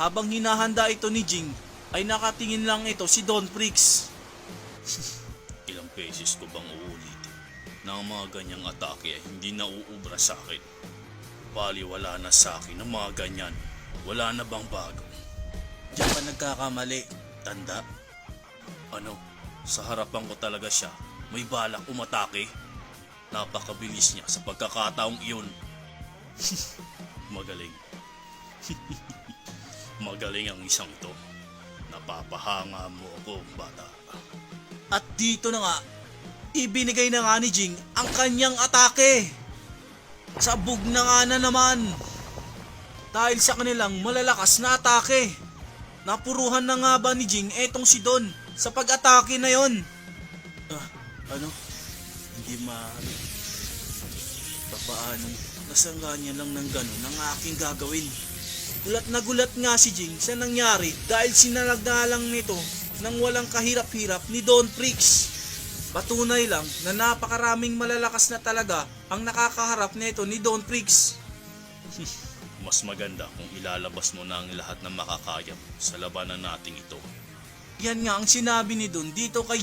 Habang hinahanda ito ni Jing, ay nakatingin lang ito si Don Prix. Ilang beses ko bang uulitin na ang mga ganyang atake ay hindi nauubra sa akin? Baliwala na sa akin ang mga ganyan. Wala na bang bago? Diyan ka nagkakamali, tanda. Ano, sa harapan ko talaga siya, may balak umatake. Napakabilis niya sa pagkakataong iyon. Magaling. Magaling ang isang ito. Napapahanga mo ako, bata. At dito na nga, ibinigay na nga ni Jing ang kanyang atake. Sabog na nga na naman. Dahil sa kanilang malalakas na atake. Napuruhan na nga ba ni Jing etong si Don sa pag-atake na yon? Ano? Hindi maaari. Papaanong nasangga niya lang ng ganun ang aking gagawin. Gulat na gulat nga si Jing sa nangyari dahil sinalagdalang nito ng walang kahirap-hirap ni Don Prix. Patunay lang na napakaraming malalakas na talaga ang nakakaharap nito ni Don Prix. Mas maganda kung ilalabas mo na ang lahat ng makakaya sa labanan nating ito. Yan nga ang sinabi ni Don dito kay